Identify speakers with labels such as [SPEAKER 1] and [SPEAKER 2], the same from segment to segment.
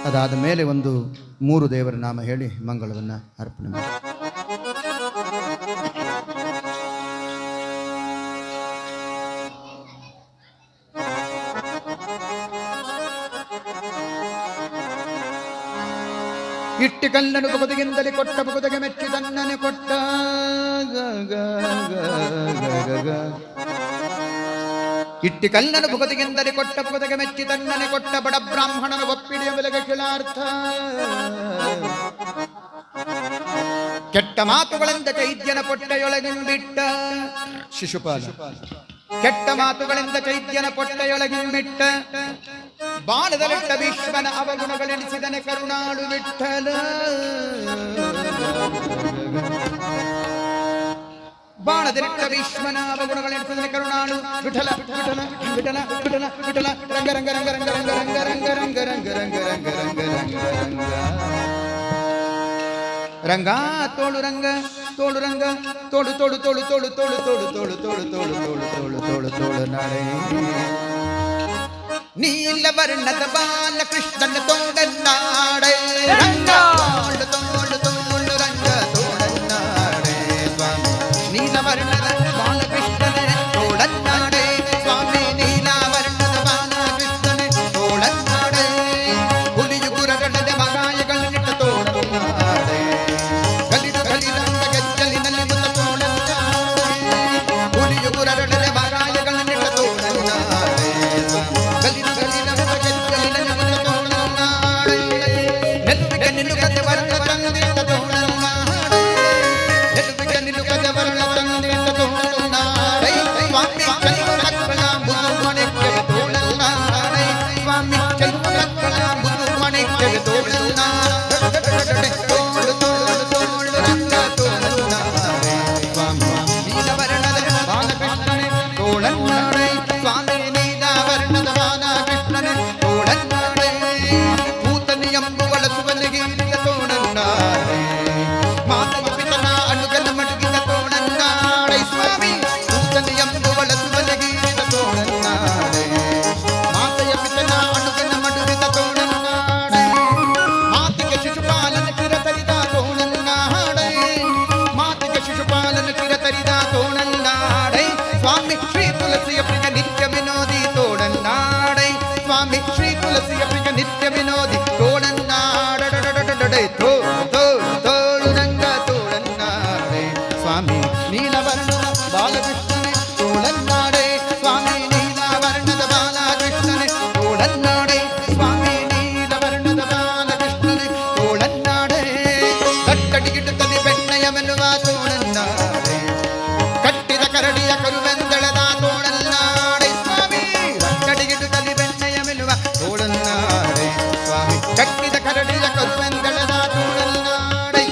[SPEAKER 1] ಅದಾದ ಮೇಲೆ ಒಂದು 3 ದೇವರ ನಾಮ ಹೇಳಿ ಮಂಗಳವನ್ನು ಅರ್ಪಣೆ ಮಾಡಿ. ಇಟ್ಟಿ ಕಲ್ಲನು ಬಗುದಿಗಿಂದಲೇ ಕೊಟ್ಟ ಬಗುದಿಗೆ ಮೆಚ್ಚಿ ತನ್ನನೆ ಕೊಟ್ಟ ಇಟ್ಟಿ ಕಲ್ಲನು ಬುಗದಿಗಿಂದಲೇ ಕೊಟ್ಟ ಬುಗದಿಗೆ ಮೆಚ್ಚಿ ತನ್ನನೆ ಕೊಟ್ಟ ಬಡ ಬ್ರಾಹ್ಮಣನ ಒಪ್ಪಿಡಿಯ ಬೆಲೆಗೆ ಕಿಳಾರ್ಥ ಕೆಟ್ಟ ಮಾತುಗಳಿಂದ ಚೈದ್ಯನ ಪೊಟ್ಟೆಯೊಳಗಿಂಬಿಟ್ಟ ಶಿಶುಪಾಲ ಕೆಟ್ಟ ಮಾತುಗಳಿಂದ ಚೈದ್ಯನ ಪೊಟ್ಟೆಯೊಳಗಿಂಬಿಟ್ಟ ಬಾಣದಲ್ಲಿಟ್ಟ ಭೀಷ್ಮನ ಅವಗುಣಗಳೆನಿಸಿದನೆ ಕರುಣಾಳು ವಿಠಲ ಬಾಣದಲ್ಲಿಟ್ಟ ಭೀಷ್ಮನ ಅವಗುಣಗಳೆನಿಸಿದನೆ ಕರುಣಾಳು ವಿಠಲ ವಿಠಲ ವಿಠಲ ವಿಠಲ ವಿಠಲ ರಂಗ ರಂಗ ರಂಗ ರಂಗ ರಂಗ ರಂಗ ರಂಗ ರಂಗ ರಂಗ ರಂಗ ರಂಗ ರಂಗ ರಂಗ ರಂಗ ರಂಗ ತೋಳು ರಂಗ ತೋಳು ರಂಗ ತೋಳು ತೋಳು ತೋಳು ತೋಳು ತೋಳು ತೋಳು ತೋಳು ತೋಳು ತೋಳು ತೋಳು ತೋಳು ತೋಳು ತೋಳು ನಾಳೆ ನೀಲ ವರ್ಣದ ಬಾಲ ಕೃಷ್ಣನ ತೋಡನ್ನಾಡೆ ರಂಗ ತೋಳು ತೋಳು ತೋಳು ರಂಗ ತೋಡನ್ನಾಡೆ ಸ್ವಾಮಿ ನೀಲ ವರ್ಣದ ಬಾಲ ಕೃಷ್ಣನ ತೋಡನ್ನಾಡೆ ಸ್ವಾಮಿ ನೀಲ ವರ್ಣದ ಬಾಲ ಕೃಷ್ಣನ ತೋಡನ್ನಾಡೆ ಹುಲಿಯು ಗುರಗಣದ ಮಗಾಯಗಳನ್ನಿಟ್ಟ ತೋಡನ್ನಾಡೆ ಗಲಿದು ಗಲಿದಂತ ಗೆಜ್ಜಲಿನಲ್ಲಿ ಮುತ್ತ ತೋಡನ್ನಾಡೆ ಹುಲಿಯು ಗುರಗಣದ ಮಗಾಯಗಳನ್ನಿಟ್ಟ ತೋಡನ್ನಾಡೆ ಗಲಿದು ಗಲಿದಂತ ಗೆಜ್ಜಲಿನಲ್ಲಿ ಮುತ್ತ ತೋಡನ್ನಾಡೆ ನೆಲುವಿಗೆ ನಿಲುಕದ ವರ್ಣ ತಂದಿಟ್ಟ ತೋಡನ್ನಾಡೆ ನೆಲುವಿಗೆ ನಿಲುಕದ ವರ್ಣ ತಂದಿಟ್ಟ ತೋಡನ್ನಾಡೆ ಸ್ವಾಮಿ ಚೆಲುವ ಮಕ್ಕಳ ಮುದ್ದು ಮಣಿಕೆಗೆ ತೋಡನ್ನಾಡೆ ಸ್ವಾಮಿ ಚೆಲುವ ಮಕ್ಕಳ ಮುದ್ದು ಮಣಿಕೆಗೆ ತೋಡನ್ನಾಡೆ ತೋಳು ತೋಳು ತೋಳು ರಂಗ ತೋಡನ್ನಾಡೆ ಸ್ವಾಮಿ ನೀಲ ವರ್ಣದ ಬಾಲಕೃಷ್ಣನೇ ತೋಡನ್ನಾಡೆ ಸ್ವಾಮಿ ನೀಲ ವರ್ಣದ ಬಾಲಕೃಷ್ಣನೇ ತೋಡನ್ನಾಡೆ ಕೂತನಿಯಂಬು ಬಳಸುವನಿಗೆ ತೋಡನ್ನಾಡೆ ಮಾತವ ಪಿತನ ಅನುಗನ ಮಡುಗಿದ ತೋಡನ್ನಾಡೆ ಸ್ವಾಮಿ ಕೂತನಿಯಂಬು ಬಳಸುವನಿಗೆ ತೋಡನ್ನಾಡೆ ಮಾತೆಯ ಪಿತನ ಅನುಗನ ಮಡುಗಿದ ತೋಡನ್ನಾಡೆ ಮಾತಿಗೆ ಶಿಶುಪಾಲನ ಕಿರತರಿದ ತೋಡನ್ನಾಡೆ ಮಾತಿಗೆ ಶಿಶುಪಾಲನ ಕಿರತರಿದ ತೋಡನ್ನಾಡೆ ಸ್ವಾಮಿ ಶ್ರೀ ತುಳಸಿಯ ಪ್ರಿಯ ನಿತ್ಯ ವಿನೋದಿ ತೋಡನ್ನಾಡೆ ಸ್ವಾಮಿ ಶ್ರೀ ತುಳಸಿಯ ಪ್ರಿಯ ನಿತ್ಯ ವಿನೋದಿ ತೋಡನ್ನಾಡೆ ತೋಳು ತೋಳು ತೋಳು ರಂಗ ತೋಡನ್ನಾಡೆ ಸ್ವಾಮಿ ನೀಲವರ್ಣದ ಬಾಲಕೃಷ್ಣನೇ ತೋಡನ್ನಾಡೆ ಸ್ವಾಮಿ ನೀಲವರ್ಣದ ಬಾಲಕೃಷ್ಣನೇ ತೋಡನ್ನಾಡೆ ಸ್ವಾಮಿ ನೀಲವರ್ಣದ ಬಾಲಕೃಷ್ಣನೇ ತೋಡನ್ನಾಡೆ ಕಟ್ಟಡಿಗಿಟ್ಟದಲ್ಲಿ ಬೆಣ್ಣೆಯವೆನ್ನುವ ತೋಡನ್ನಾಡೆ ಕಟ್ಟಿದ ಕರಡಿಯ ಕರುವೆಂದಳದ ತೋಡನ್ನಾಡೆ ಸ್ವಾಮಿ ಕಟ್ಟಡಿಗಿಟ್ಟದಲ್ಲಿ ಬೆಣ್ಣೆಯವೆನ್ನುವ ತೋಡನ್ನಾಡೆ ಸ್ವಾಮಿ ಕಟ್ಟಿದ ಕರಡಿಯ ಕರುವೆಂದಳದ ತೋಡನ್ನಾಡೆ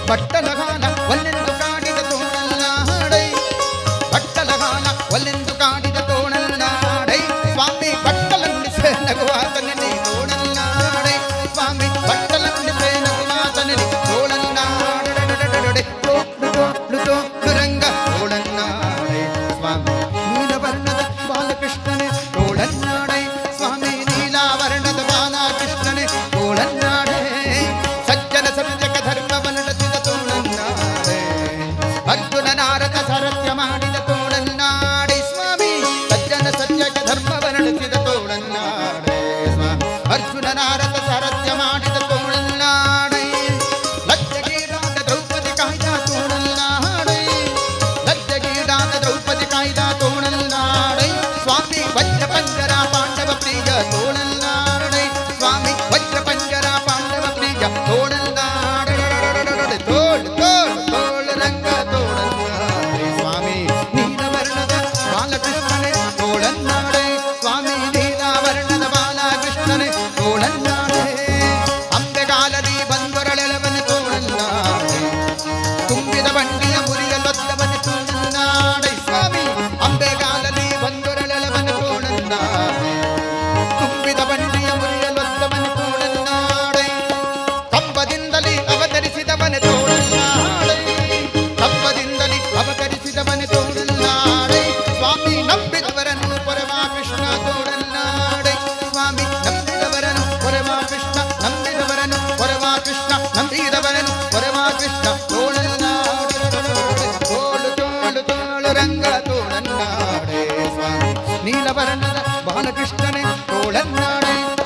[SPEAKER 1] ಬಟ್ಟಲಗಾಲ ಒಲ್ಲೆಂದು ಕಾಡಿದ ತೋಡನ್ನಾಡೆ ಬಟ್ಟಲಗಾಲ ಒಲ್ಲೆಂದು ಕಾಡಿದ ತೋಡನ್ನಾಡೆ ಸ್ವಾಮಿ ಬಟ್ಟಲನ್ನಿಸೆ ನಗುವಾತನೇ ತೋಡನ್ನಾಡೆ ಸ್ವಾಮಿ ಬಟ್ಟಲನ್ನಿಸೆ ನಗುವಾತನೇ ತೋಡನ್ನಾಡೆ ತೋಳು ತೋಳು ತೋಳು ರಂಗ ತೋಡನ್ನಾಡೆ ಸ್ವಾಮಿ ನೀಲವರ್ಣದ ಬಾಲಕೃಷ್ಣನೇ ತೋಡನ್ನಾಡೆ ಸ್ವಾಮಿ ನೀಲಾವರ್ಣದ ಬಾಲಕೃಷ್ಣನೇ ತೋಡನ್ನಾಡೆ ಸಜ್ಜನ ಸತ್ಯಕ ಧರ್ಮವನ್ನು ನಡೆಸಿದ ತೋಡನ್ನಾಡೆ ಅರ್ಜುನ ನಾರದ ಸಾರಥ್ಯ ಮಾಡಿದ ತೋಡನ್ನಾಡೆ ಸ್ವಾಮಿ ಸಜ್ಜನ ಸತ್ಯಕ ಧರ್ಮವನ್ನು ನಡೆಸಿದ ತೋಡನ್ನಾಡೆ ಸ್ವಾಮಿ ಅರ್ಜುನ ನಾರದ ಸಾರಥ್ಯ ಮಾಡಿದ ತೋಡನ್ನಾಡೆ ಲಜ್ಜೆಗೀಡಾದ ದ್ರೌಪದಿ ಕಾಯ್ದ ತೋಡನ್ನಾಡೆ ಲಜ್ಜೆಗೀಡಾದ ದ್ರೌಪದಿ ಕಾಯ್ದ ತೋಡನ್ನಾಡೆ ಸ್ವಾಮಿ ವಜ್ರ ಪಂಜರ ಪಾಂಡವ ಪ್ರಿಯ ತೋಡನ್ನಾಡೆ ಸ್ವಾಮಿ ವಜ್ರ ಪಂಜರ ಪಾಂಡವ ಪ್ರಿಯ ತೋಡನ್ನಾಡೆ ತೋಳು ತೋಳು ತೋಳು ರಂಗ ತೋಡನ್ನಾಡೆ ಸ್ವಾಮಿ ನೀಲವರ್ಣದ ಬಾಲಕೃಷ್ಣನೇ ತೋಡನ್ನಾಡೆ ಸ್ವಾಮಿ ನೀಲವರ್ಣದ ಬಾಲಕೃಷ್ಣನೇ ತೋಡನ್ನಾಡೆ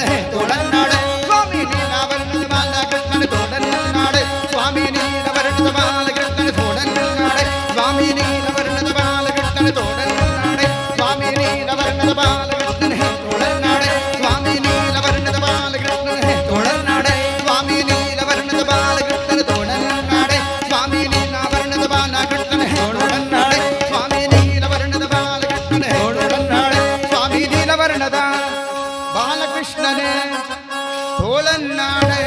[SPEAKER 1] ಕೃಷ್ಣನೇ ತೋಳನ್ನಾಡೆ ಸ್ವಾಮಿ ನೀಲಾವರಣದ ಬಾಲ ಕೃಷ್ಣನ ತೋಳನ್ನಾಡೆ ಸ್ವಾಮಿ ನೀಲವರ್ಣದ ಬಾಲ ಕೃಷ್ಣನ ತೋಳನ್ನಾಡೆ ಸ್ವಾಮಿ ನೀಲವರ್ಣದ ಬಾಲ ಕೃಷ್ಣನ ತೋಳನ್ನಾಡೆ ಸ್ವಾಮಿ ನೀಲವರ್ಣದ ಬಾಲ ಕೃಷ್ಣನೇ ತೋಳನ್ನಾಡೆ ಸ್ವಾಮಿ ನೀಲವರ್ಣದ ಬಾಲ ಕೃಷ್ಣನೇ ತೋಳನ್ನಾಡೆ ಸ್ವಾಮಿ ನೀಲವರ್ಣದ ಬಾಲ ಕೃಷ್ಣನ ತೋಳನ್ನಾಡೆ ಸ್ವಾಮಿ ನೀಲಾವರ್ಣದ ಬಾಲ ಕೃಷ್ಣನೇ ತೋಳನ್ನಾಡೆ ಸ್ವಾಮಿ ನೀಲವರ್ಣದ ಬಾಲ ಕೃಷ್ಣನೇ ತೋಳನ್ನಾಡೆ ಸ್ವಾಮಿ ನೀಲವರ್ಣದ ಬಾಲಕೃಷ್ಣನೇ ತೋಳನ್ನಾಡೆ.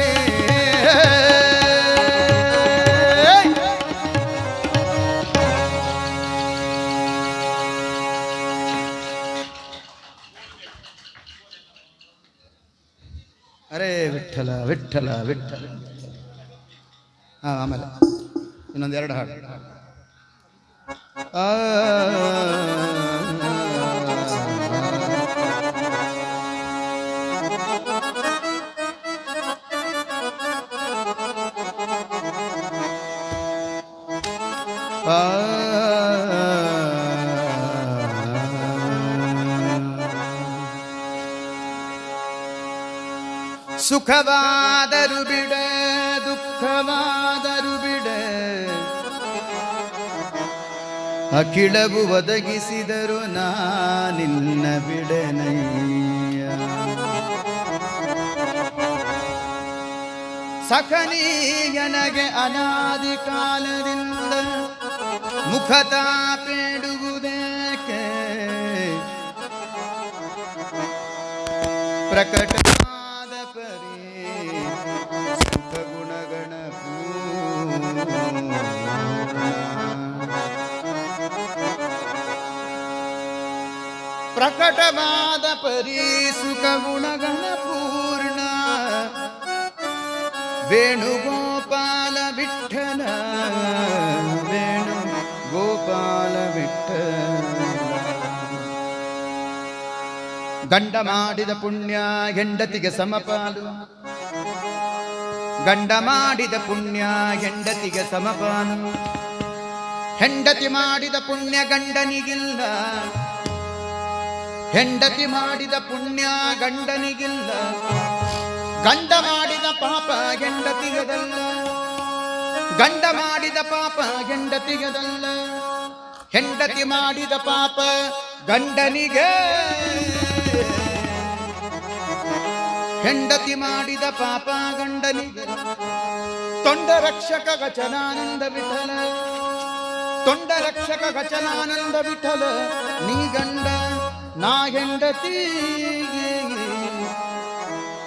[SPEAKER 1] ಅರೇ ವಿಠಲ ವಿಠಲ ವಿಠಲ. ಆಮೇಲೆ ಇನ್ನೊಂದೆರಡು ಹಾಡು. ಸುಖವಾದರು ಬಿಡ ದುಃಖವಾದರು ಬಿಡ ಅಖಿಳವು ಒದಗಿಸಿದರು ನಾನಿನ್ನ ಬಿಡನಯ್ಯ. ಸಖನೀಯನಗೆ ಅನಾದಿ ಕಾಲದಿಂದ ಮುಖತಾಪೇಡುವುದೇಕೆ ಪ್ರಕಟವಾದ ಪರಿ ಸುಖ ಗುಣಗಣ ಪ್ರಕಟವಾದ ಪರಿ ಸುಖ ಗುಣಗಣ ಪೂರ್ಣ ವೇಣುಗೋಪಾಲ ವಿಠ್ಠಲ ವೇಣು ಗೋಪಾಲ ವಿಠ್ಠಲ. ಗಂಡ ಮಾಡಿದ ಪುಣ್ಯ ಹೆಂಡತಿಗೆ ಸಮಪಾಲು ಗಂಡ ಮಾಡಿದ ಪುಣ್ಯ ಹೆಂಡತಿಗೆ ಸಮಪಾಲು ಹೆಂಡತಿ ಮಾಡಿದ ಪುಣ್ಯ ಗಂಡನಿಗಿಲ್ಲ ಹೆಂಡತಿ ಮಾಡಿದ ಪುಣ್ಯ ಗಂಡನಿಗಿಲ್ಲ ಗಂಡ ಮಾಡಿದ ಪಾಪ ಹೆಂಡತಿಗದಲ್ಲ ಗಂಡ ಮಾಡಿದ ಪಾಪ ಹೆಂಡತಿಗದಲ್ಲ ಹೆಂಡತಿ ಮಾಡಿದ ಪಾಪ ಗಂಡನಿಗೆ ಹೆಂಡತಿ ಮಾಡಿದ ಪಾಪ ಗಂಡನಿಗೆ. ತೊಂಡ ರಕ್ಷಕ ಗಚನಾನಂದ ವಿಠಲ ತೊಂಡ ರಕ್ಷಕ ಗಚನಾನಂದ ವಿಠಲ ನೀ ಗಂಡ ನಾ ಹೆಂಡತಿ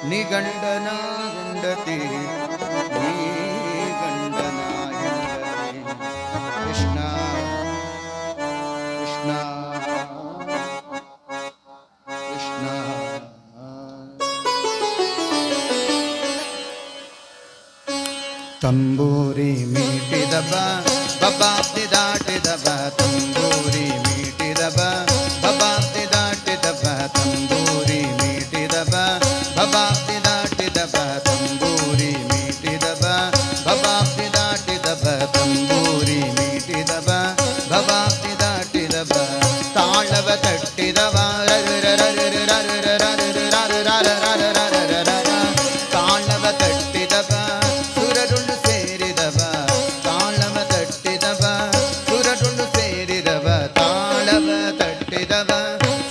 [SPEAKER 1] ನೀ ಗಂಡ ನಾ ಹೆಂಡತಿ ನೀ ಗಂಡ ನಾ ಹೆಂಡತಿ. ಕೃಷ್ಣ ಕೃಷ್ಣ ಕೃಷ್ಣ. ತಂಬೂರಿ ಮೀಟಿದ ಬಾಪ್ತಿ ದಾಟಿದ ತಂಬೂರಿ ಮೀಟಿದ ಬಾಪ್ತಿ ದಾಟಿದ ತಂಬೂರಿ ಮೀಟಿದ ಬಾಪ್ತಿ ದಾಟಿದ ತಂಬೂರಿ ಮೀಟಿದ ಬಾಪ್ತಿ ದಾಟಿದ ತಂಬೂರಿ ಮೀಟಿದ ಬಾಪ್ತಿ ದಾಟಿದ ತಾಳವ ತಟ್ಟಿದವ ತಾಳವ ತಟ್ಟಿದವ ಸುರರುಳು ಸೇರಿದವ ತಾಳವ ತಟ್ಟಿದವ ಸುರರುಳು ಸೇರಿದವ ತಾಳವ ತಟ್ಟಿದವ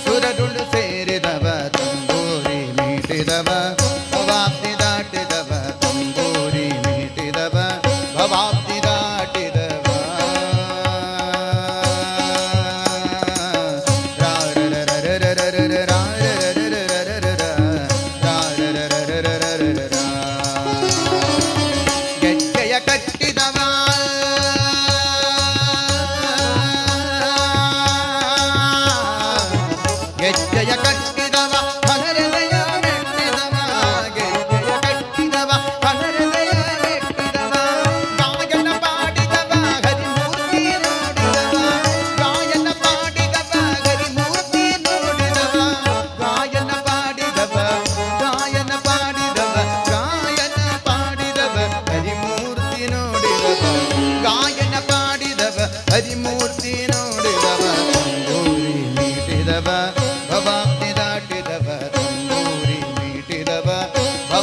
[SPEAKER 1] ಸುರರುಳು ಸೇರಿದವ ತಂಬೂರಿ ಮೀಟಿದವ ಭವಾಬ್ದಿ ದಾಟಿದವ ತಂಬೂರಿ ಮೀಟಿದವ ಭವಾಬ್ದಿ ದಾಟಿದವ. ಗೆಜ್ಜೆಯ ಕಟ್ಟಿದವ ಗೆಜ್ಜೆಯ ಕಟ್ಟಿದವ ಹನರದಯ ಮೆಟ್ಟಿದವ ಗೆಜ್ಜೆಯ ಕಟ್ಟಿದವ ಹನರದಯ ಮೆಟ್ಟಿದವ ಗಾಯನ ಪಾಡಿದವ ಹರಿಮೂರ್ತಿ ನೋಡಿದವ ಗಾಯನ ಪಾಡಿದವ ಹರಿಮೂರ್ತಿ ನೋಡಿದವ ಗಾಯನ ಪಾಡಿದವ ಗಾಯನ ಪಾಡಿದವ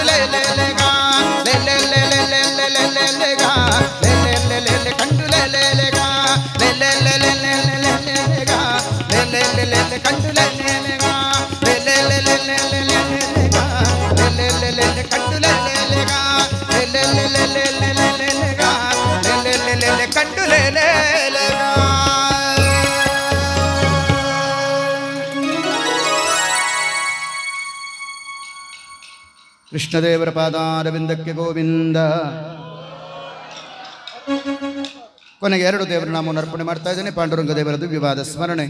[SPEAKER 1] ಕಂಡು ಲೇ ಲೇ ಲೇ ಗಾ ಲೇ ಲೇ ಲೇ ಲೇ ಲೇ ಲೇ ಲೇ ಲೇ ಲೇ ಗಾ ಲೇ ಲೇ ಲೇ ಲೇ ಲೇ ಕಂಡು ಲೇ ಲೇ ಲೇ ಗಾ ಲೇ ಲೇ ಲೇ ಲೇ ಲೇ ಲೇ ಲೇ ಲೇ ಲೇ ಗಾ ಲೇ ಲೇ ಲೇ ಲೇ ಲೇ ಕಂಡು ಲೇ ಲೇ ಲೇ ಗಾ ಲೇ ಲೇ ಲೇ ಲೇ ಲೇ ಲೇ ಲೇ ಲೇ ಗಾ ಲೇ ಲೇ ಲೇ ಲೇ ಲೇ ಕಂಡು ಲೇ ಲೇ ಲೇ ಗಾ ಲೇ ಲೇ ಲೇ ಲೇ ಲೇ ಲೇ ಲೇ ಲೇ ಗಾ ಲೇ ಲೇ ಲೇ ಲೇ ಲೇ ಕಂಡು ಲೇ ಲೇ ಲೇ ಗಾ. ಕೃಷ್ಣದೇವರ ಪಾದಾರವಿಂದಕ್ಕೆ ಗೋವಿಂದ. ಕೊನೆಗೆ 2 ದೇವರ ನಾಮವನ್ನು ಅರ್ಪಣೆ ಮಾಡ್ತಾ ಇದ್ದೇನೆ. ಪಾಂಡುರಂಗ ದೇವರ ದಿವ್ಯವಾದ ಸ್ಮರಣೆ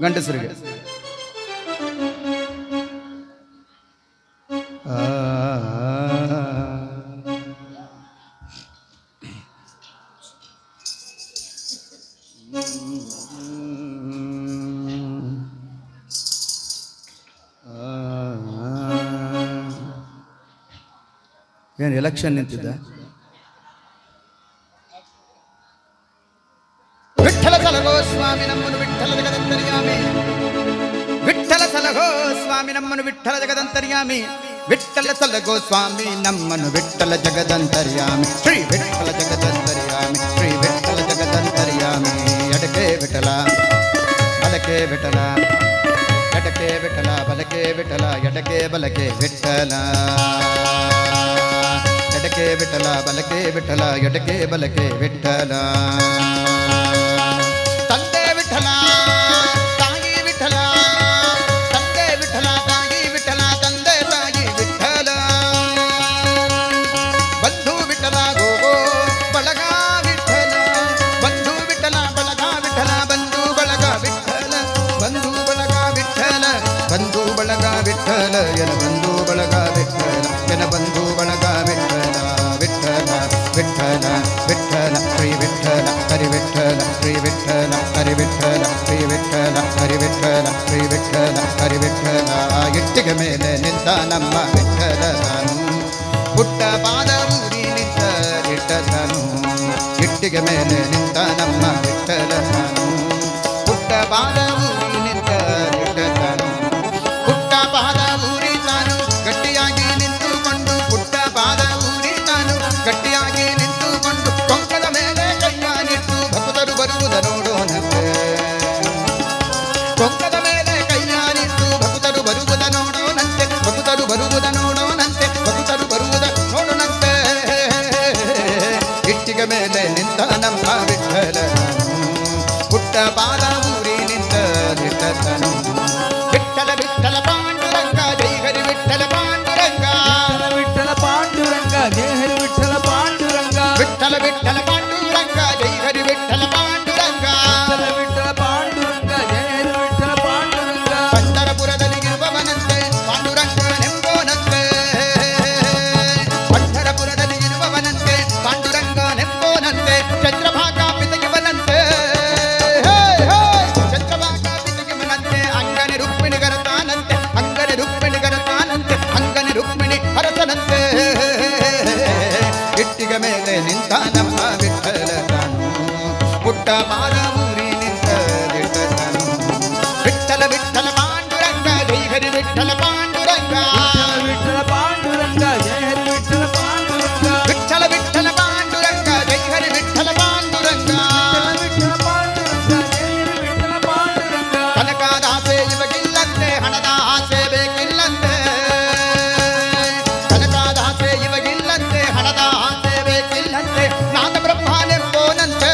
[SPEAKER 1] ಗಂಡಸರಿಗೆ. ಏನು ಎಲೆಕ್ಷನ್ ನಿಂತಿದ್ದ? ವಿಠಲ ಸಲಗೋ ಸ್ವಾಮಿ ನಮ್ಮನ್ನು ವಿಠಲ ಜಗದಂತರ್ಯಾಮಿ. ವಿಠಲ ಸಲಗೋ ಸ್ವಾಮಿ ನಮ್ಮನ್ನು ವಿಠಲ ಜಗದಂತರ್ಯಾಮಿ. ವಿಠಲ ಸಲಗೋ ಸ್ವಾಮಿ ನಮ್ಮನ್ನು ವಿಠಲ ಜಗದಂತರ್ಯಾಮಿ. ಶ್ರೀ ವಿಠಲ ಜಗದಂತರ್ಯಾಮಿ. ಶ್ರೀ ವಿಠಲ ಜಗದಂತರ್ಯಾಮಿ. ಎಡಕೆ ವಿಠಲ ಬಲಕೆ ವಿಠಲ ಎಡಕೆ ವಿಠಲ ಬಲಕೆ ವಿಠಲ ಎಡಕೆ ಬಲಕೆ ವಿಠಲ ಎಡಕೆ ವಿಠಲ ಬಲಕೆ ವಿಠಲ ಎಡಕೆ ಬಲಕೆ ವಿಠಲ. ತಂದೆ ವಿಠಲ ತಾಯಿ ವಿಠಲ ತಂದೆ ವಿಠಲ ತಾಯಿ ವಿಠಲ ತಂದೆ ತಾಯಿ ವಿಠಲ ಬಂಧು ವಿಠಲ ಗೋಗೋ ಬಳಗ ವಿಠಲ ಬಂಧು ವಿಠಲ ಬಳಗ ವಿಠಲ ಬಂಧು ಬಳಗ ವಿಠಲ ಬಂಧು ಬಳಗ ವಿಠಲ ಬಂಧು ಬಳಗ ವಿಠಲ ಎನ ಬಂಧು ಬಳಗ ವಿಠಲ ಎನ ಬಂಧು ಬಳಗ ವಿಠಲ ವಿಠಲ ವಿಠಲ ವಿಠಲ ಶ್ರೀ ವಿಠಲ ಹರಿ ವಿಠಲ ಶ್ರೀ ವಿಠಲ ಹರಿ ವಿಠಲ ಶ್ರೀ ವಿಠಲ ಹರಿ ವಿಠಲ ಶ್ರೀ ವಿಠಲ ಹರಿ ವಿಠಲ. ಇಟ್ಟಿಗೆ ಮೇಲೆ ನಿಂತ ನಮ್ಮ ವಿಠಲನು ಪುಟ್ಟ ಪಾದ ಊರಿ ನಿಂತ ಇಟ್ಟನು. ಇಟ್ಟಿಗೆ ಮೇಲೆ ನಿಂತ ನಮ್ಮ ವಿಠಲನು ಪುಟ್ಟ ಪಾದ ಊರಿ ನಿಂತ ಇಟ್ಟನು. ಪುಟ್ಟ ಪಾದ ಊರಿ ತಾನು ಗಟ್ಟಿಯಾಗಿ ನಿಂತುಕೊಂಡು ಪುಟ್ಟ ಪಾದ ಊರಿ ತಾನು ಗಟ್ಟಿಯಾಗಿ ನಿಂತುಕೊಂಡು ಕೊಂಕದ ಮೇಲೆ ಕೈಯಾನಿಟ್ಟು ಭಕ್ತರು ಬರುವುದ ನೋಡೋಣಂತೆ. ಕೊಂಕದ ಮೇಲೆ ಕೈಯಾನಿಟ್ಟು ಭಕ್ತರು ಬರುವುದ ನೋಡೋಣಂತೆ. ಭಕ್ತರು ಬರುವುದ ನೋಡೋಣಂತೆ. ಭಕ್ತರು ಬರುವುದ ನೋಡೋಣಂತೆ. ಇಟ್ಟಿಗೆ ಮೇಲೆ ನಿಂತ ನಮ್ಮ ವಿಠಲನು ಪುಟ್ಟ ಪಾದ ಊರಿ ನಿಂತ ನಿಟ್ಟನು. ವಿಠಲ ವಿಠಲ ಪಾಂಡುರಂಗ ಜೈ ಹರಿ ವಿಠಲ ಪಾಂಡುರಂಗ
[SPEAKER 2] ವಿಠಲ ಪಾಂಡುರಂಗ ಜಯ ಹರಿ ವಿಠಲ ಪಾಂಡುರಂಗ
[SPEAKER 1] ವಿಠಲ ವಿಠಲ ಪಾಂಡುರಂಗ ಜೈ ಹರಿ ವಿಠಲ ಪಾಂಡುರಂಗ
[SPEAKER 2] ವಿಠಲ ಪಾಂಡುರಂಗ ಜಯ ಹರಿ ವಿಠಲ ಪಾಂಡುರಂಗ.
[SPEAKER 1] ಪಂಢರಪುರದಲ್ಲಿರುವವನಂತೆ ಪಾಂಡುರಂಗನೆಂಬೋನಂತೆ. ಪಂಢರಪುರದಲ್ಲಿರುವವನಂತೆ ಪಾಂಡುರಂಗನೆಂಬೋನಂತೆ. ಚಂದ್ರಭಾಗ ಪಿತಗಿವನಂತೆ ಚಂದ್ರಭಾಗ ಪಿತಗಿವನಂತೆ. ಅಂಗನೆ ರುಕ್ಮಿಣಿ ಗರತಾನಂತೆ ಅಂಗನೆ ರುಕ್ಮಿಣಿ ಗರತಾನಂತೆ ಅಂಗನೆ ರುಕ್ಮಿಣಿ ಹರಸನಂತೆ. ಇಟ್ಟಿಗೆ ಮೇಲೆ ನಿಂತ ನಮ್ಮ ವಿಠಲನು ಪುಟ್ಟ ಪಾದ ಊರಿ ನಿಂತ ಇಟ್ಟನು. ವಿಠಲ ವಿಠಲ ಪಾಂಡುರಂಗ ಜೈ ಹರಿ ವಿಠಲ ಪಾಂಡುರಂಗ
[SPEAKER 2] ವಿಠಲ ಪಾಂಡುರಂಗ ಜಯ ಹರಿ ವಿಠಲ ಪಾಂಡುರಂಗ
[SPEAKER 1] ವಿಠಲ ವಿಠಲ ಪಾಂಡುರಂಗ ಜೈ ಹರಿ ವಿಠಲ ಪಾಂಡುರಂಗ.
[SPEAKER 2] ವಿಠಲ ಪಾಂಡುರಂಗ ಜಯ ಹರಿ ವಿಠಲ ಪಾಂಡುರಂಗ.
[SPEAKER 1] ಕನಕದ ಆಸೆ ಇವಾಗಿಲ್ಲಂತೆ ಹಣದ ಆಸೆ ಬೇಕಿಲ್ಲಂತೆ. ಕನಕದ ಆಸೆ ಇವಾಗಿಲ್ಲಂತೆ ಹಣದ ಆಸೆ ಬೇಕಿಲ್ಲಂತೆ. ನಾದ ಬ್ರಹ್ಮನೆಂಬೋನಂತೆ.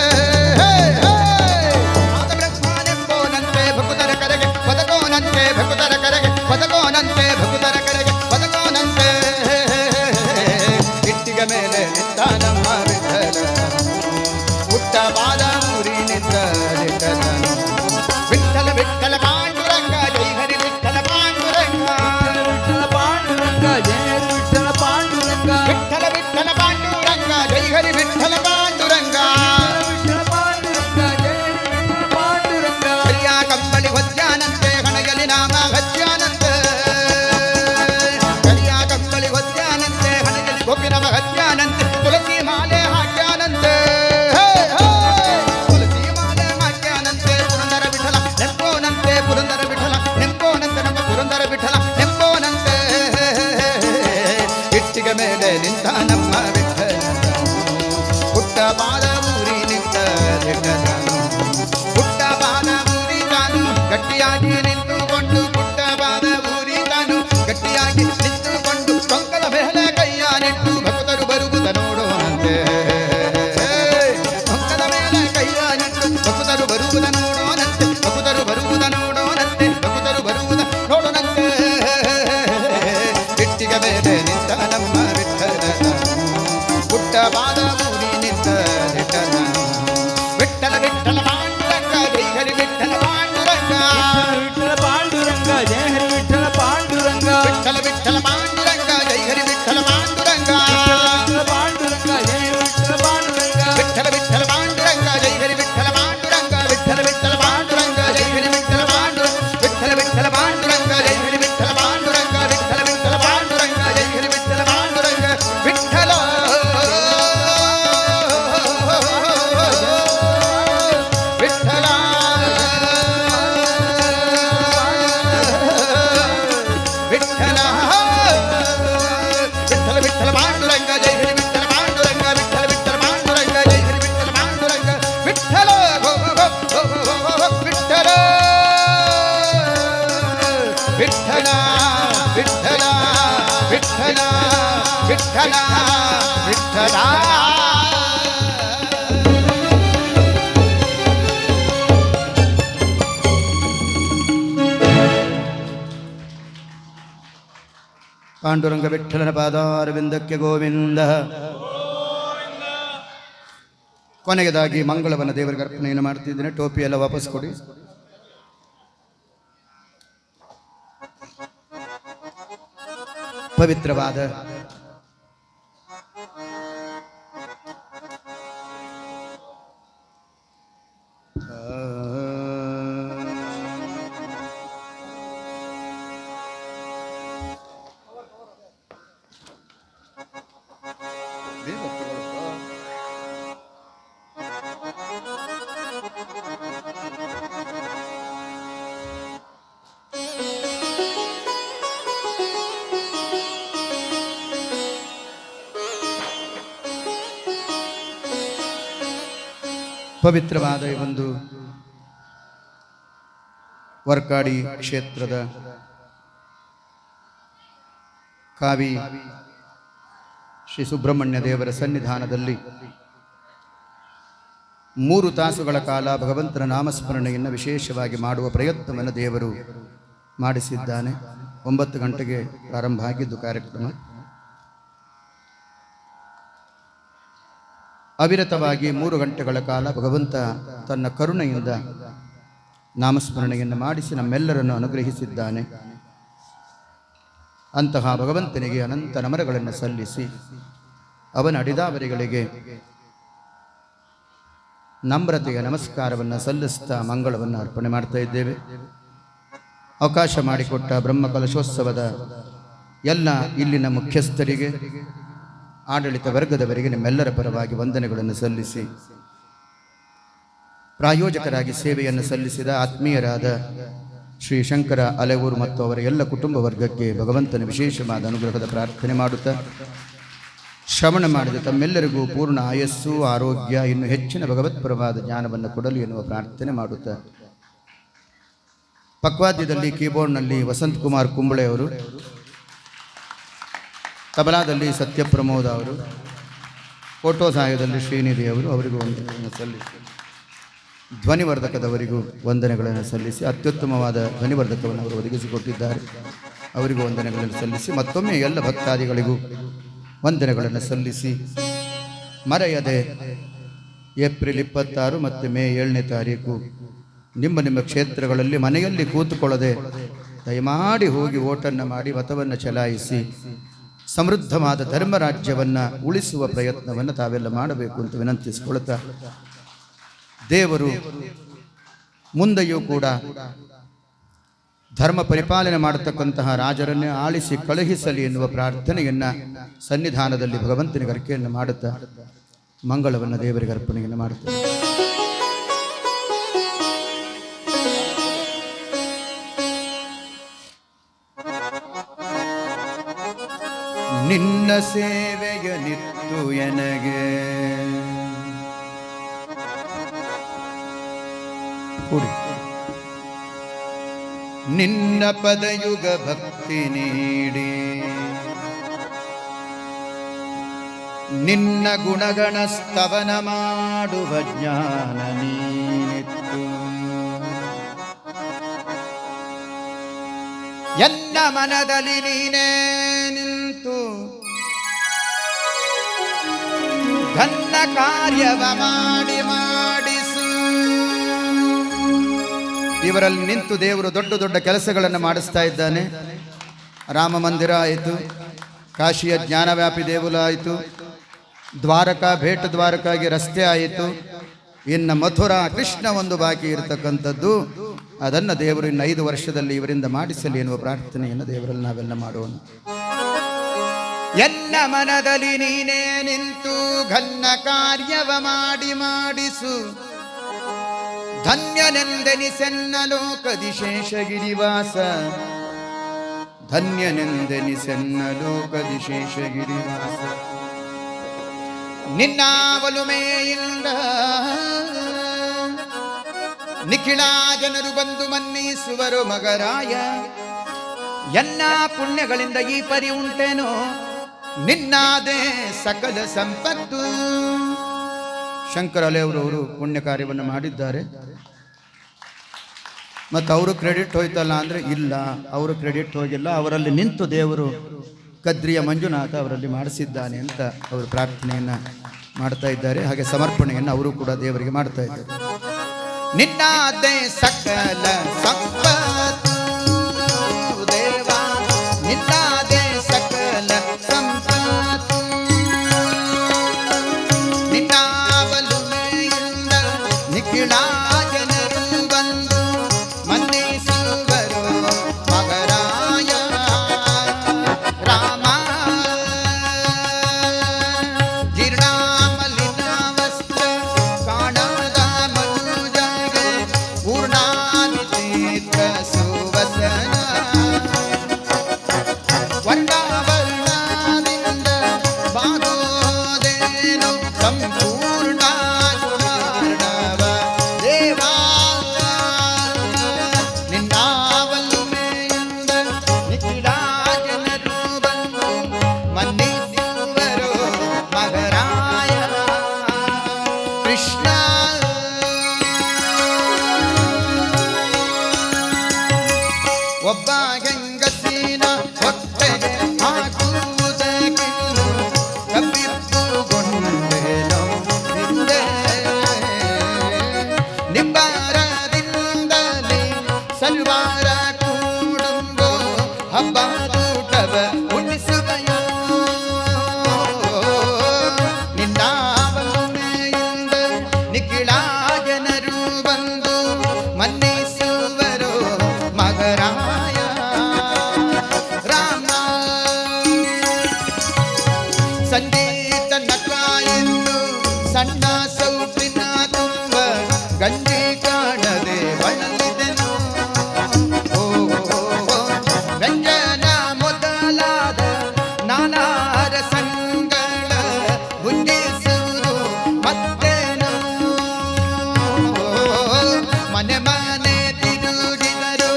[SPEAKER 1] ಬೆಟ್ಟಿಗೆ ಮೇಲೆ ನಿಂತ ನಮ್ಮ ವಿಠಲನು ಪುಟ್ಟ ಪಾದ ಊರಿ ನಿಂತ ದಿಟ್ಟನು ಪುಟ್ಟ ಪಾದ ಊರಿ ತಾನು ಗಟ್ಟಿಯಾಗಿ ನಿಂತುಕೊಂಡು ಪುಟ್ಟ ಪಾದ ಊರಿ ತಾನು ಗಟ್ಟಿಯಾಗಿ ನಿಂತುಕೊಂಡು ಪಂಕದ ಮೇಲೆ ಕೈಯ ನಿಟ್ಟು ಭಕ್ತರು ಬರುವುದ ನೋಡೋಣಂತೆ ಪಂಕದ ಮೇಲೆ ಕೈಯ ನಿಟ್ಟು ಭಕ್ತರು ಬರುವುದ ನೋಡೋಣಂತೆ ಭಕ್ತರು ಬರುವುದ ನೋಡೋಣಂತೆ ಭಕ್ತರು ಬರುವುದ ನೋಡೋಣಂತೆ ಬೆಟ್ಟಿಗೆ ಮೇಲೆ ನಿಂತ ನಮ್ಮ ವಿಠಲನು ಪುಟ್ಟ ಪಾದ ಊರಿ ನಿಂತ ದಿಟ್ಟನು ವಿಠಲ ವಿಠಲ ಪಾಂಡುರಂಗ ಜೈ ಹರಿ ವಿಠಲ ಪಾಂಡುರಂಗ
[SPEAKER 2] ವಿಠಲ ಪಾಂಡುರಂಗ ಜಯ ಹರಿ ವಿಠಲ ಪಾಂಡುರಂಗ
[SPEAKER 1] ವಿಠಲ ವಿಠಲ ಪಾಂಡುರಂಗ ಜೈ ಹರಿ ವಿಠಲ ಪಾಂಡುರಂಗ
[SPEAKER 2] ವಿಠಲ ಪಾಂಡುರಂಗ ಜಯ ಹರಿ ವಿಠಲ ಪಾಂಡುರಂಗ
[SPEAKER 1] ವಿಠಲ ವಿಠಲ ಪಾಂಡುರಂಗ ಜೈ ಹರಿ ವಿಠಲ ಪಾಂಡುರಂಗ ವಿಠಲ ವಿಠಲ ಪಾಂಡುರಂಗ ಜೈ ಹರಿ ವಿಠಲ ಪಾಂಡುರಂಗ ವಿಠಲ ವಿಠಲ ಪಾಂಡುರಂಗ ಜೈ ಹರಿ ವಿಠಲ ಪಾಂಡುರಂಗ ವಿಠಲ ವಿಠಲ ಪಾಂಡುರಂಗ ಜೈ ಹರಿ ವಿಠಲ ಪಾಂಡುರಂಗ ವಿಠಲ ವಿಠಲ ವಿಠಲ ವಿಠಲ ವಿಠಲ ಪಾಂಡುರಂಗ ಜೈ ಹರಿ ವಿಠಲ ಪಾಂಡುರಂಗ ವಿಠಲ ವಿಠಲ ಪಾಂಡುರಂಗ ಜೈ ಹರಿ ವಿಠಲ ಪಾಂಡುರಂಗ ವಿಠಲ ವಿಠಲ ವಿಠಲ ವಿಠಲ ವಿಠಲ ವಿಠಲ ವಿಠಲ ಪಾಂಡುರಂಗ ವಿಠಲನ ಪಾದಾರವಿಂದಕ್ಕೆ ಗೋವಿಂದ. ಕೊನೆಯದಾಗಿ ಮಂಗಳವನ ದೇವರಿಗೆ ಅರ್ಪಣೆಯನ್ನು ಮಾಡ್ತಿದ್ದೇನೆ. ಟೋಪಿ ಎಲ್ಲ ವಾಪಸ್ ಕೊಡಿ. ಪವಿತ್ರವಾದ ಪವಿತ್ರವಾದ ಈ ಒಂದು ವರ್ಕಾಡಿ ಕ್ಷೇತ್ರದ ಕಾವಿ ಶ್ರೀ ಸುಬ್ರಹ್ಮಣ್ಯ ದೇವರ ಸನ್ನಿಧಾನದಲ್ಲಿ 3 ತಾಸುಗಳ ಕಾಲ ಭಗವಂತನ ನಾಮಸ್ಮರಣೆಯನ್ನು ವಿಶೇಷವಾಗಿ ಮಾಡುವ ಪ್ರಯತ್ನವನ್ನು ದೇವರು ಮಾಡಿಸಿದ್ದಾನೆ. 9 ಗಂಟೆಗೆ ಪ್ರಾರಂಭ ಆಗಿದ್ದು ಕಾರ್ಯಕ್ರಮ. ಅವಿರತವಾಗಿ 3 ಗಂಟೆಗಳ ಕಾಲ ಭಗವಂತ ತನ್ನ ಕರುಣೆಯಿಂದ ನಾಮಸ್ಮರಣೆಯನ್ನು ಮಾಡಿಸಿ ನಮ್ಮೆಲ್ಲರನ್ನು ಅನುಗ್ರಹಿಸಿದ್ದಾನೆ. ಅಂತಹ ಭಗವಂತನಿಗೆ ಅನಂತ ನಮನಗಳನ್ನು ಸಲ್ಲಿಸಿ ಅವನ ಅಡಿದಾವರಿಗಳಿಗೆ ನಮ್ರತೆಯ ನಮಸ್ಕಾರವನ್ನು ಸಲ್ಲಿಸ್ತಾ ಮಂಗಳವನ್ನು ಅರ್ಪಣೆ ಮಾಡ್ತಾ ಇದ್ದೇವೆ. ಅವಕಾಶ ಮಾಡಿಕೊಟ್ಟ ಬ್ರಹ್ಮಕಲಶೋತ್ಸವದ ಎಲ್ಲ ಇಲ್ಲಿನ ಮುಖ್ಯಸ್ಥರಿಗೆ, ಆಡಳಿತ ವರ್ಗದವರಿಗೆ ನಿಮ್ಮೆಲ್ಲರ ಪರವಾಗಿ ವಂದನೆಗಳನ್ನು ಸಲ್ಲಿಸಿ, ಪ್ರಾಯೋಜಕರಾಗಿ ಸೇವೆಯನ್ನು ಸಲ್ಲಿಸಿದ ಆತ್ಮೀಯರಾದ ಶ್ರೀ ಶಂಕರ ಅಲೆಯೂರು ಮತ್ತು ಅವರ ಎಲ್ಲ ಕುಟುಂಬ ವರ್ಗಕ್ಕೆ ಭಗವಂತನ ವಿಶೇಷವಾದ ಅನುಗ್ರಹದ ಪ್ರಾರ್ಥನೆ ಮಾಡುತ್ತಾ, ಶ್ರವಣ ಮಾಡಿದ ತಮ್ಮೆಲ್ಲರಿಗೂ ಪೂರ್ಣ ಆಯಸ್ಸು, ಆರೋಗ್ಯ, ಇನ್ನು ಹೆಚ್ಚಿನ ಭಗವತ್ಪರವಾದ ಜ್ಞಾನವನ್ನು ಕೊಡಲಿ ಎನ್ನುವ ಪ್ರಾರ್ಥನೆ ಮಾಡುತ್ತಾ, ಪಕ್ವಾದ್ಯದಲ್ಲಿ ಕೀಬೋರ್ಡ್ನಲ್ಲಿ ವಸಂತ್ ಕುಮಾರ್ ಕುಂಬಳೆ ಅವರು, ತಬಲಾದಲ್ಲಿ ಸತ್ಯಪ್ರಮೋದ ಅವರು, ಫೋಟೋ ಸಹಾಯದಲ್ಲಿ ಶ್ರೀನಿಧಿ ಅವರು, ಅವರಿಗೂ ವಂದನೆಗಳನ್ನು ಸಲ್ಲಿಸಿ, ಧ್ವನಿವರ್ಧಕದವರಿಗೂ ವಂದನೆಗಳನ್ನು ಸಲ್ಲಿಸಿ, ಅತ್ಯುತ್ತಮವಾದ ಧ್ವನಿವರ್ಧಕವನ್ನು ಅವರು ಒದಗಿಸಿಕೊಟ್ಟಿದ್ದಾರೆ, ಅವರಿಗೂ ವಂದನೆಗಳನ್ನು ಸಲ್ಲಿಸಿ, ಮತ್ತೊಮ್ಮೆ ಎಲ್ಲ ಭಕ್ತಾದಿಗಳಿಗೂ ವಂದನೆಗಳನ್ನು ಸಲ್ಲಿಸಿ, ಮರೆಯದೆ ಏಪ್ರಿಲ್ 26 ಮತ್ತು ಮೇ 7ನೇ ತಾರೀಕು ನಿಮ್ಮ ನಿಮ್ಮ ಕ್ಷೇತ್ರಗಳಲ್ಲಿ ಮನೆಯಲ್ಲಿ ಕೂತುಕೊಳ್ಳದೆ ದಯಮಾಡಿ ಹೋಗಿ ಓಟನ್ನು ಮಾಡಿ ಮತವನ್ನು ಚಲಾಯಿಸಿ ಸಮೃದ್ಧವಾದ ಧರ್ಮರಾಜ್ಯವನ್ನು ಉಳಿಸುವ ಪ್ರಯತ್ನವನ್ನು ತಾವೆಲ್ಲ ಮಾಡಬೇಕು ಅಂತ ವಿನಂತಿಸಿಕೊಳ್ತಾ, ದೇವರು ಮುಂದೆಯೂ ಕೂಡ ಧರ್ಮ ಪರಿಪಾಲನೆ ಮಾಡತಕ್ಕಂತಹ ರಾಜರನ್ನೇ ಆಳಿಸಿ ಕಳುಹಿಸಲಿ ಎನ್ನುವ ಪ್ರಾರ್ಥನೆಯನ್ನು ಸನ್ನಿಧಾನದಲ್ಲಿ ಭಗವಂತನಿಗೆ ಅರ್ಕೆಯನ್ನು ಮಾಡುತ್ತಾ ಮಂಗಳವನ್ನು ದೇವರಿಗೆ ಅರ್ಪಣೆಯನ್ನು ಮಾಡುತ್ತಾರೆ. ನಿನ್ನ ಸೇವೆಯ ನಿತ್ತು ಎನಗೆ ಕುಡಿ ನಿನ್ನ ಪದಯುಗ ಭಕ್ತಿ ನೀಡಿ ನಿನ್ನ ಗುಣಗಣ ಸ್ತವನ ಮಾಡುವ ಜ್ಞಾನ ನೀನಿತ್ತು ಎನ್ನ ಮನದಲ್ಲಿ ನೀನೇ ನಿಂತು ಘನ್ನ ಕಾರ್ಯವ ಮಾಡಿಸು. ಇವರಲ್ಲಿ ನಿಂತು ದೇವರು ದೊಡ್ಡ ದೊಡ್ಡ ಕೆಲಸಗಳನ್ನು ಮಾಡಿಸ್ತಾ ಇದ್ದಾನೆ. ರಾಮ ಮಂದಿರ ಆಯಿತು, ಕಾಶಿಯ ಜ್ಞಾನವ್ಯಾಪಿ ದೇಗುಲ ಆಯಿತು, ದ್ವಾರಕಾ ಭೇಟ ದ್ವಾರಕಾಗೆ ರಸ್ತೆ ಆಯಿತು, ಇನ್ನು ಮಥುರಾ ಕೃಷ್ಣ ಒಂದು ಬಾಕಿ ಇರತಕ್ಕಂಥದ್ದು. ಅದನ್ನು ದೇವರು ಇನ್ನು 5 ವರ್ಷದಲ್ಲಿ ಇವರಿಂದ ಮಾಡಿಸಲಿ ಎನ್ನುವ ಪ್ರಾರ್ಥನೆಯನ್ನು ದೇವರಲ್ಲಿ ನಾವೆಲ್ಲ ಮಾಡೋಣ. ಎನ್ನ ಮನದಲ್ಲಿ ನೀನೇ ನಿಂತು ಘನ್ನ ಕಾರ್ಯವ ಮಾಡಿಸು. ಧನ್ಯನೆಂದೆನಿಸೆನ್ನ ಲೋಕದಿ ಶೇಷಗಿರಿವಾಸ, ಧನ್ಯನೆಂದೆನಿಸೆನ್ನ ಲೋಕದಿ ಶೇಷಗಿರಿವಾಸ. ನಿನ್ನ ಒಲುಮೆಯಿಂದ ನಿಖಿಳ ಜನರು ಬಂದು ಮನ್ನಿಸುವರು ಮಗರಾಯ. ಎನ್ನ ಪುಣ್ಯಗಳಿಂದ ಈ ಪರಿ ಉಂಟೇನೋ ನಿನ್ನಾದೇ ಸಕಲ ಸಂಪತ್ತು. ಶಂಕರ ಅಲೆಯವರು ಪುಣ್ಯ ಕಾರ್ಯವನ್ನು ಮಾಡಿದ್ದಾರೆ. ಮತ್ತು ಅವರು ಕ್ರೆಡಿಟ್ ಹೋಯ್ತಲ್ಲ ಅಂದರೆ ಇಲ್ಲ, ಅವರು ಕ್ರೆಡಿಟ್ ಹೋಗಿಲ್ಲ. ಅವರಲ್ಲಿ ನಿಂತು ದೇವರು ಕದ್ರಿಯ ಮಂಜುನಾಥ ಅವರಲ್ಲಿ ಮಾಡಿಸಿದ್ದಾನೆ ಅಂತ ಅವರು ಪ್ರಾರ್ಥನೆಯನ್ನು ಮಾಡ್ತಾ ಇದ್ದಾರೆ. ಹಾಗೆ ಸಮರ್ಪಣೆಯನ್ನು ಅವರು ಕೂಡ ದೇವರಿಗೆ ಮಾಡ್ತಾ ಇದ್ದಾರೆ. ನಿನ್ನಾದೇ ಸಕಲ ಸಂಪತ್ತು ದೇವ, ನಿನ್ನಾದೇ ಸಕಲ ಸಂಪತ್ತು. ನಿನ್ನ ಒಲುಮೆಯಿಂದ ನಿಖಿಳ ಜನರು ಬಂದು ಮನ್ನಿಸುವರು ಮಗರಾಯ. ರಾಮ ಜೀರ್ಣಾಮಲಿನ ವಸ್ತ್ರ ಕಾಣದ ಮನುಜಗೆ ಪೂರ್ಣಾನಿಚಿತ್ರ ಸುವಸನ. ವರ್ಣಾವರ್ಣದಿಂದ ಬಾಗೋದೇನು ಸಂಪೂರ್ಣ ಗುಣಾರ್ಣವ ದೇವಾ. ನಿನ್ನ ಒಲುಮೆಯಿಂದ ನಿಖಿಳ ಜನರು ಬಂದು ಮನ್ನಿಸುವರು ಮಗರಾಯ. ಕೃಷ್ಣ ಒಬ್ಬ ಹೆಂಗಸಿನ ಹೊಟ್ಟೆಗೆ ಹಾಕುವುದಕ್ಕಿನ್ನು ಕಬ್ಬಿಪ್ಪುಗೊಂಡೇನೋ ಹಿಂದೆ. ನಿಬ್ಬಾರದಿಂದಲೇ ಸಲ್ವಾರ ಕೂಡುಂಬೋ ಹಬ್ಬ ಊಟವ ಉಣಿಸುವೆಯೋ. ನಿನ್ನ ಒಲುಮೆಯಿಂದ ನಿಖಿಳ ಜನರು ಬಂದು ಮನ್ನಿಸುವರು ಮಗರಾಯ. ರಾಮ ಸಂಗೀತ ನಕಾಯಿತು ಸಣ್ಣ ಸೌಟಿನ ತುಂಬ ಗಂಜಿ ಕಾಣದೆ ಬಳಲಿದೆನು. ವ್ಯಂಜನ ಮೊದಲಾದ ನಾನಾರ ಸಂಗಳ ಬುದ್ಧಿಸುವುದು ಮತ್ತೇನು. ಮನೆ ಮನೆ ತಿರುಗಿದರು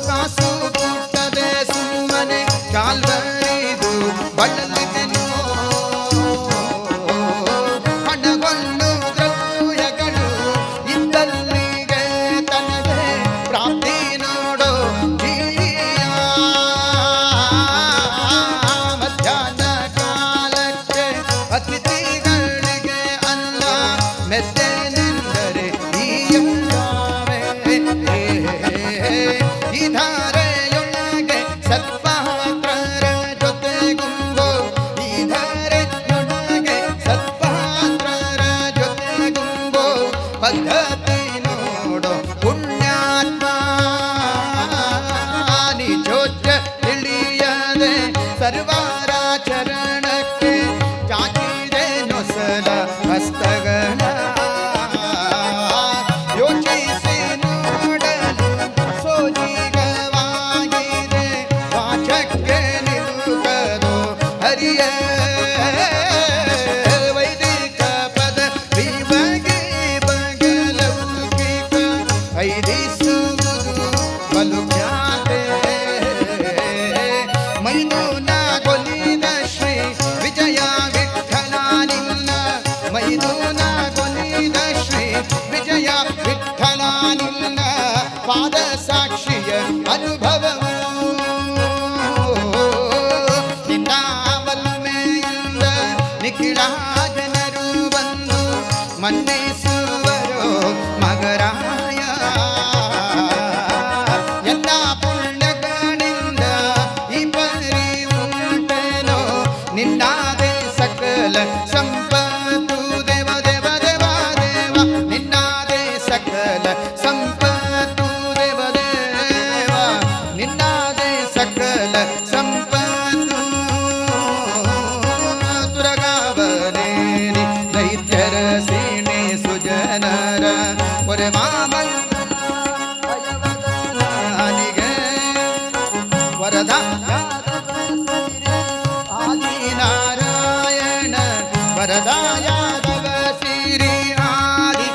[SPEAKER 1] ಕಾಸು ಕೊಟ್ಟದೆ ಸುಮ್ಮನೆ ಕಾಲ್ವರಿದು ಬಳಲಿದೆನು. ಹಣವನ್ನು ದ್ರವ್ಯಗಳು ಇದ್ದಲ್ಲಿಗೆ ತನಗೆ ಪ್ರಾಪ್ತಿ ನೋಡೋ ಜೀಯ. ಮಧ್ಯಾಹ್ನ ಕಾಲಕ್ಕೆ ಅತಿಥಿಗಳಿಗೆ ಅನ್ನ ಮೆತ್ತೆನೆಂದರೆ ಈ ಎಲ್ಲವೇ. ಈ ಧಾರೆಯೊಳಗೆ ಸತ್ಪಾತ್ರರ ಜೊತೆಗುಂಬು ಹರಿಯ ವೈದಿಕ ಪದ ಬಗೆ ಬಗಲೌಕಿಕ ಐದಿಸುವುದು ಬಲು ಖ್ಯಾತೆ ಮೈದೂನ ಕೊಲಿದ ಶ್ರೀ ವಿಜಯ ವಿಠಲ ನಿನ್ನ ಮೈದೂನ ಕೊಲಿದ ಶ್ರೀ ವಿಜಯ ವಿಠಲ ನಿನ್ನ ಪಾದ ಸಾಕ್ಷಿಯ ಅನುಭವವು ನಿನ್ನ ಮಲ್ಮೆಯಿಂದ ನಿಖಿಳ ಜನರು ಬಂದು ಮನ್ನಿಸುವರು ಮಗರಾಯ ಎಲ್ಲ ಪುಣ್ಯಗಳಿಂದ ಈ ಪರಿ ಉಂಟೆನೋ ನಿನ್ನಾದೆ ಸಕಲ ಸಂಪತ್ತು ದೇವ ದೇವ ದೇವ ದೇವ ನಿನ್ನಾದೆ ಸಕಲ ಸಂಪತ್ತು ದೇವ ದೇವ ನಿನ್ನಾದೆ ಸಕಲ ಸಂಪತ್ತು ತುರಗಾವನೇನಿ ದೈತ್ಯರ ಸೀಣೆ ಸುಜನರ ಒರೆ ಮಾಮನಿಗೆ ವರದ ಆದಿನಾರಾಯಣ ವರದ ಯಾದವ ಸಿರಿ ಆದಿ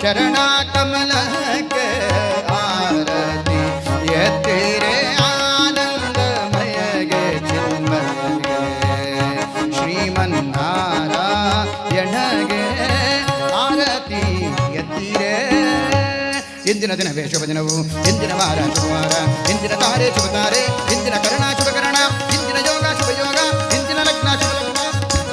[SPEAKER 1] ಚರಣ ಕಮಲಕ್ಕೆ ಆರತಿ ಎತ್ತಿರೆ ಆನಂದಮಯಗೆ ಚಿನ್ಮಯಗೆ ಶ್ರೀಮನ್ನಾರಾಯಣಗೆ ಆರತಿ ಎತ್ತಿರೆ ಇಂದಿನ ದಿನವೇ ಶುಭ ದಿನವು ಇಂದಿನ ವಾರ ಶುಭವಾರ ಇಂದಿನ ತಾರೆ ಶುಭ ತಾರೆ ಇಂದಿನ ಕರ್ಣ ಶುಭ ಕರ್ಣ ಇಂದಿನ ಯೋಗ ಶುಭ ಯೋಗ ಇಂದಿನ ಲಗ್ನ ಶುಭ ಲಗ್ನ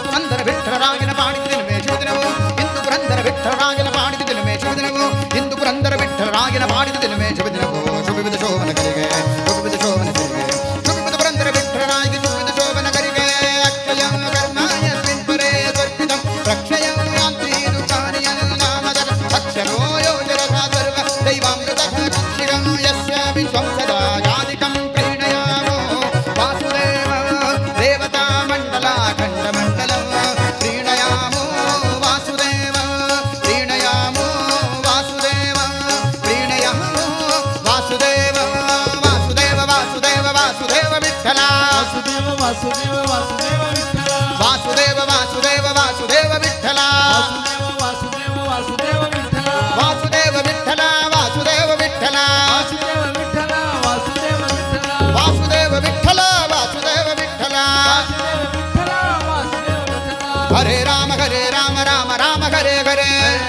[SPEAKER 1] ಪುರಂದರ ವಿಠಲರಾಯನ ಪಾಡಿದ ದಿನವೇ ಶುಭ ದಿನವು ಇಂದು ಪುರಂದರ ವಿಠಲರಾಯನ ಪಾಡಿದ ದಿನವೇ ಶುಭ ದಿನವು ಇಂದು ಪುರಂದರ ವಿಠಲರಾಯನ ಪಾಡಿದ ದಿನವೇ ಶುಭ ದಿನವು ಶುಭವಿದ ಶೋಭನ ಕರಿಗೆ ಶುಭವಿದ ಶೋಭನ ಕರಿಗೆ ಶುಭವಿದ ಪುರಂದರ ವಿಠಲರಾಯಗೆ ಶುಭವಿದ ಶೋಭನ ಕರಿಗೆ ಅಕ್ಷಯ ಕರ್ಮಾಯ ಸ್ವಿನ್ಪರೇ ಸ್ವರ್ಪಿತಂ ರಕ್ಷಯ ಯಾಂತಿ ದುಃಖಾನಿಯಂ ನಾಮದ ಅಕ್ಷರೋ ಯೋಜರಥ ಸರ್ವ ದೈವಾಮೃತ ಶಿರಂ ಯಸ್ಯ ವಿಶ್ವಂ ಸದಾ ಜಾದಿಕಂ ಪ್ರೀಣಯಾಮೋ ವಾಸುದೇವ ದೇವತಾ ಮಂಡಲ ಖಂಡ ಮಂಡಲಂ ಪ್ರೀಣಯಾಮೋ ವಾಸುದೇವ ಪ್ರೀಣಯಾಮೋ ವಾಸುದೇವ ಪ್ರೀಣಯಾಮೋ ವಾಸುದೇವ ವಾಸುದೇವ ವಾಸುದೇವ ವಾಸುದೇವ ವಿಠಲ
[SPEAKER 2] ವಾಸುದೇವ ವಾಸುದೇವ ವಾಸುದೇವ ವಿಠಲ
[SPEAKER 1] ವಾಸುದೇವ ವಾಸುದೇವ ವಾಸುದೇವ ವಿಠಲ
[SPEAKER 2] ವಾಸುದೇವ ವಾಸುದೇವ ವಿಠಲ
[SPEAKER 1] ವಾಸುದೇವ ವಿಠಲ ವಾಸುದೇವ ವಿಠಲ
[SPEAKER 2] ವಾಸುದೇವ ವಿಠಲ ವಾಸುದೇವ ವಿಠಲ
[SPEAKER 1] ವಾಸುದೇವ ವಿಠಲ ವಾಸುದೇವ ವಿಠಲ
[SPEAKER 2] ವಾಸುದೇವ ವಿಠಲ ವಾಸುದೇವ ವಿಠಲ
[SPEAKER 1] ಹರೇ ರಾಮ ರಾಮ ರಾಮ ಹರೇ ಹರೇ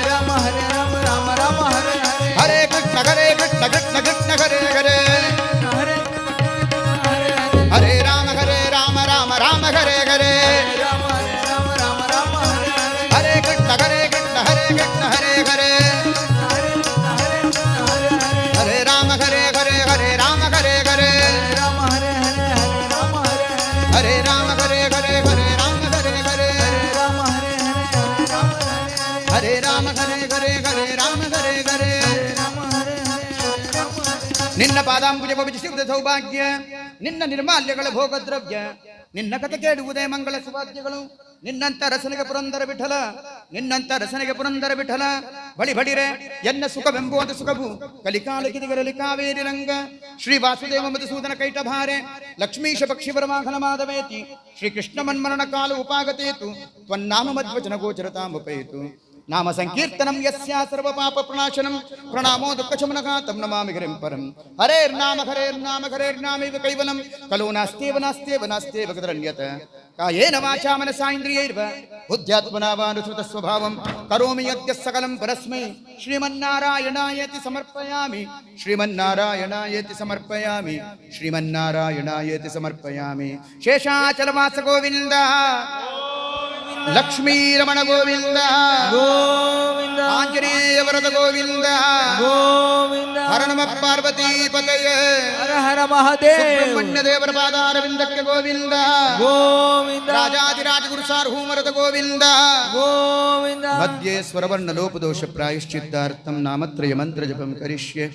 [SPEAKER 2] ರಾಮ ಹರೇ ರಾಮ ರಾಮ ರಾಮ ಹರೇ ಹರೇ
[SPEAKER 1] ಹರೇ ಕೃಷ್ಣ ಕೃಷ್ಣ ಕೃಷ್ಣ ಕೃಷ್ಣ ಹರೇ ಹರೇ
[SPEAKER 2] ಹರೇ
[SPEAKER 1] ಹರೇ ರಾಮ ರಾಮ ರಾಮ ಹರೇ ಹರೇ
[SPEAKER 2] ರಾಮ ಹರೇ ರಾಮ ರಾಮ ರಾಮ ಹರೇ ಹರೇ
[SPEAKER 1] ಹರೇ ಕೃಷ್ಣ ಕೃಷ್ಣ ಹರೇ ಕೃಷ್ಣ ಹರೇ ಹರೇ ಹರೇ ರಾಮ ಹರೇ ರಾಮ ಹರೇ ಹರೇ
[SPEAKER 2] ರಾಮ ಹರೇ ಹರೇ ಹರೇ ರಾಮ ಹರೇ ಹರೇ
[SPEAKER 1] ಹರೇ ರಾಮ ಹರೇ ರಾಮ ಹರೇ ಹರೇ
[SPEAKER 2] ರಾಮ ಹರೇ ಹರೇ ಹರೇ ರಾಮ ಹರೇ
[SPEAKER 1] ಹರೇ ರಾಮ ಹರೇ ರಾಮ ಹರೇ ಹರೇ
[SPEAKER 2] ರಾಮ ಹರೇ ಹರೇ ರಾಮ ಹರೇ
[SPEAKER 1] ನಿನ್ನ ಪಾದಾಂಬುಜ ಭವಿಷ್ಯದ ಸೌಭಾಗ್ಯ ನಿನ್ನ ನಿರ್ಮಾಲ್ಯಗಳ ಭೋಗದ್ರವ್ಯ ನಿನ್ನ ಕತೆ ಕೇಳುವುದೇ ಮಂಗಳ ಸುವಾದ್ಯಗಳು ನಿನ್ನಂತ ರಸನಿಗೆ ಪುರಂದರ ವಿಠಲ ನಿನ್ನಂತ ರಸನಿಗೆ ಪುರಂದರ ವಿಠಲ ಬಳಿ ಬಡಿರೆ ಎನ್ನ ಸುಖವೆಂಬುವುದು ಸುಖವು ಕಲಿಕಾಲಕಿದಿಗರಲಿ ಕಾವೇರಿ ರಂಗ ಶ್ರೀ ವಾಸುದೇವ ಮಧುಸೂದನ ಕೈಟಭಾರೆ ಲಕ್ಷ್ಮೀಶ ಪಕ್ಷಿವರ ಮಾಘನ ಮಾಧವೇತಿ ಶ್ರೀ ಕೃಷ್ಣ ಮನ್ಮರಣ ಕಾಲ ಉಪಾಗತೇತು ತ್ವನ್ನಾಮ ಮಧ್ವಚನ ಗೋಚರತಾಮುಪೇತು ನಾಮ ಸಂಕೀರ್ತನಂ ಯಸ್ಯಾ ಸರ್ವ ಪಾಪ ಪ್ರಣಾಶನಂ ಪ್ರಣಾಮೋ ದುಃಖ ಶಮನಘಾತಂ ನಮಾಮಿ ಹರಿಂ ಪರಂ ಹರೇರ್ನಾಮೈವ ಕೈವಲಂ ಕಲೋ ನಾಸ್ತ್ಯೇವ ನಾಸ್ತ್ಯೇವ ನಾಸ್ತ್ಯೇವ ಗದರಣ್ಯತ ಕಾಯೇನ ವಾಚಾ ಮನಸಾ ಇಂದ್ರಿಯೈರ್ವ ಬುದ್ಧ್ಯಾತ್ಮನಾ ವಾನುಸೃತ ಸ್ವಭಾವಂ ಕರೋಮಿ ಯದ್ಯ ಸಕಲಂ ಪರಸ್ಮೈ ಶ್ರೀಮನ್ನಾರಾಯಣಾಯೇತಿ ಸಮರ್ಪಯಾಮಿ ಶ್ರೀಮನ್ನಾರಾಯಣಾಯೇತಿ ಸಮರ್ಪಯಾಮಿ ಶ್ರೀಮನ್ನಾರಾಯಣಾಯೇತಿ ಸಮರ್ಪಯಾಮಿ ಶೇಷಾಚಲವಾಸ ಗೋವಿಂದ ಲಕ್ಷ್ಮೀ ರಮಣ ಗೋವಿಂದ
[SPEAKER 2] ಗೋವಿಂದ
[SPEAKER 1] ಆಂಜನೇಯ ವರದ ಗೋವಿಂದ
[SPEAKER 2] ಗೋವಿಂದ
[SPEAKER 1] ಹರ ನಮ ಪಾರ್ವತಿ ಪತಯ
[SPEAKER 2] ಹರ ಹರ ಮಹಾದೇವ
[SPEAKER 1] ಸುಬ್ರಹ್ಮಣ್ಯ ದೇವರ ಪಾದಾರವಿಂದಕ್ಕೆ ಗೋವಿಂದ
[SPEAKER 2] ಗೋವಿಂದ
[SPEAKER 1] ರಾಜಾದಿರಾಜ ಗುರು ಸಾರ್ವಭೌಮರದ ಗೋವಿಂದ
[SPEAKER 2] ಗೋವಿಂದ
[SPEAKER 1] ಮಧ್ಯೆ ಸ್ವರವರ್ಣ ಲೋಪದೋಷ ಪ್ರಾಯಶ್ಚಿತ್ತಾರ್ಥಂ ನಾಮತ್ರಯ ಮಂತ್ರ ಜಪಂ ಕರಿಷ್ಯೆ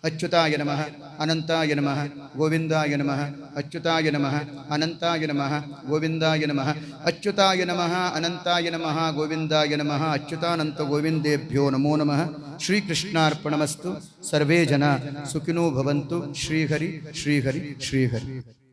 [SPEAKER 1] ಅಚ್ಯುತಾಯ ನಮಃ ಅನಂತಾಯ ನಮಃ ಗೋವಿಂದಾಯ ನಮಃ ಅಚ್ಯುತಾಯ ನಮಃ ಅನಂತಾಯ ನಮಃ ಗೋವಿಂದಾಯ ನಮಃ ಅಚ್ಯುತಾಯ ನಮಃ ಅನಂತಾಯ ನಮಃ ಗೋವಿಂದಾಯ ನಮಃ ಅಚ್ಯುತಾನಂತ ಗೋವಿಂದೇಭ್ಯೋ ನಮೋ ನಮಃ ಶ್ರೀಕೃಷ್ಣಾರ್ಪಣಮಸ್ತು ಸರ್ವೇ ಜನ ಸುಖಿನೋ ಭವಂತು ಶ್ರೀಹರಿ ಶ್ರೀಹರಿ ಶ್ರೀಹರಿ